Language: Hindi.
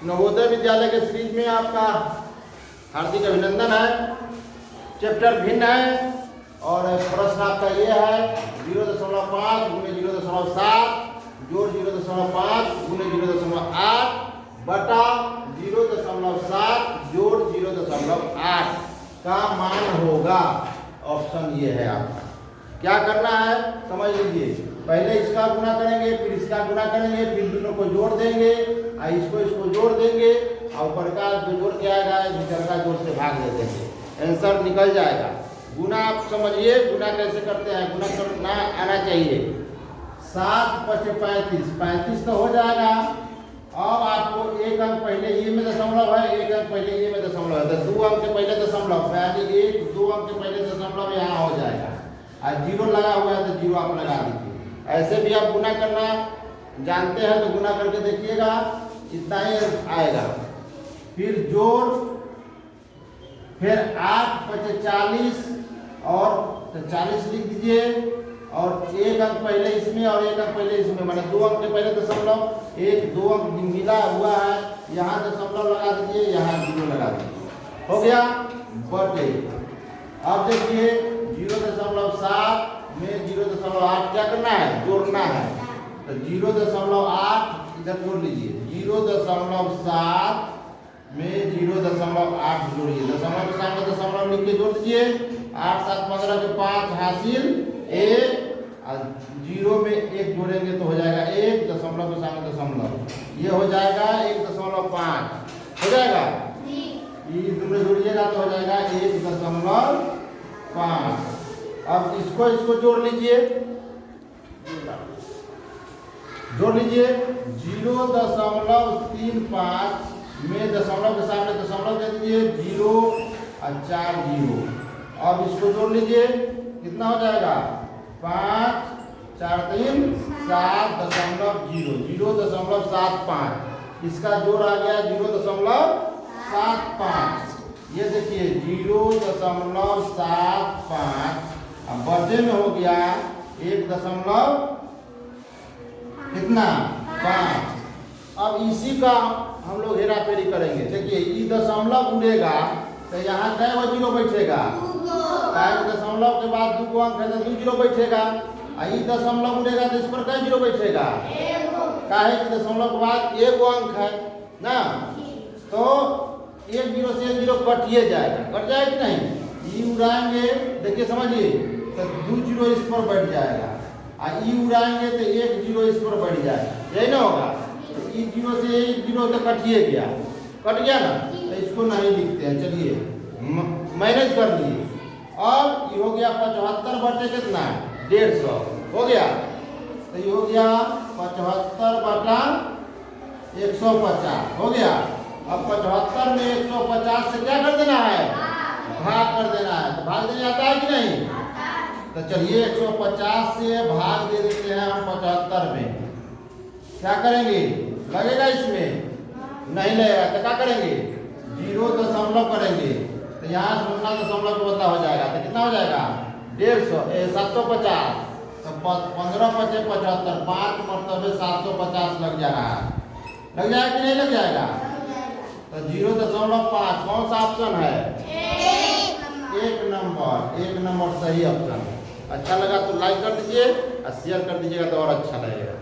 नवोदय विद्यालय के सीरीज में आपका हार्दिक अभिनंदन है। चैप्टर भिन्न है और प्रश्न आपका ये है 0.5 गुणे 0.7 जोड़ 0.5 गुणे 0.8 बटा 0.7 जोड़ 0.8 का मान होगा। ऑप्शन ये है आपका। क्या करना है समझ लीजिए। पहले इसका गुना करेंगे, फिर इसका गुना करेंगे, फिर दोनों को जोड़ देंगे, इसको जोड़ देंगे और ऊपर का जो जोड़ के आएगा भीतर का जोड़ से भाग दे देंगे, आंसर निकल जाएगा। गुना आप समझिए, गुना कैसे करते हैं। गुना करना आना चाहिए। 7 × 35 35 तो हो जाएगा। अब आपको एक अंक पहले ये में दशमलव है, एक अंक पहले ये में दशमलव है, तो 2 अंक के पहले दशमलव यानी 1-2 अंक के पहले दशमलव यहाँ हो जाएगा और 0 लगा हुआ है तो 0 आप लगा दीजिए। ऐसे भी आप गुना करना जानते हैं तो गुना करके देखिएगा, इतना ही आएगा। फिर जोड़, फिर 8 × 5 = 40 और 40 लिख दीजिए और एक अंक पहले इसमें और एक अंक पहले इसमें, माने 2 अंक के पहले दशमलव, 1-2 अंक मिला हुआ है, यहाँ दशमलव लगा दीजिए, यहाँ 0 लगा दीजिए, हो गया बटे। अब देखिए 0.7 में 0.8 क्या करना है, जोड़ना है, तो 0.8 इधर जोड़ लीजिए। 0.7 में 0.8 जोड़िए, दशमलव के सामने दशमलव लिख के जोड़ दीजिए। 8 7 15 के 5 हासिल 1 और 0 में 1 जोड़ेंगे तो हो जाएगा 1, दशमलव के सामने दशमलव, ये हो जाएगा 1.5 हो जाएगा। ये दोनों जोड़िएगा तो हो जाएगा 1.5। अब इसको जोड़ लीजिए, जोड़ लीजिए। 0.35 में दशमलव के सामने दशमलव दे दीजिए, 0 और 4 0। अब इसको जोड़ लीजिए, कितना हो जाएगा 5 4 3 7.0 0.75। इसका जोड़ आ गया 0.75। ये देखिए 0.75 अब बटे में हो गया 1.5। अब इसी का हम लोग हेरा फेरी करेंगे। देखिए ये दशमलव उड़ेगा तो यहाँ कै गो 0 बैठेगा, दशमलव के बाद 2 अंक है तो 2 0 बैठेगा। ये दशमलव उड़ेगा तो इस पर कै 0 बैठेगा, काहे कि दशमलव के बाद 1 अंक है ना, तो 1 0 से 1 0 कटिए जाएगा, कट जाएगा कि नहीं। ये उड़ाएंगे, देखिए समझिए, तो 2 0 इस पर बैठ जाएगा और ये उड़ाएंगे तो 1 0 इस पर बैठ जाएगा, यही ना होगा। तो 1 0 से 1 0 तो कटिए गया, कट गया ना, तो इसको नहीं लिखते हैं। चलिए मैनेज कर लिए। अब ये हो गया 75 बटे कितना 150 हो गया, तो ये हो गया 75 बटा 150 हो गया। अब 75 में 150 से क्या कर देना है, भाग कर देना है। तो भाग देने आता है कि नहीं, तो चलिए 150 से भाग दे देते हैं हम 75 में। क्या करेंगे, लगेगा इसमें नहीं लगेगा, तो क्या करेंगे 0 दशमलव करेंगे, तो यहाँ 0 दशमलव को बता हो जाएगा, तो कितना हो जाएगा 150 750। तो 15 × 5 = 75, 5 मरतबे 750 लग जा रहा है, लग जाएगा कि नहीं लग जाएगा। तो 0.5 कौन सा ऑप्शन है, 1 नंबर सही ऑप्शन। अच्छा लगा तो लाइक कर दीजिए और शेयर कर दीजिएगा तो और अच्छा लगेगा।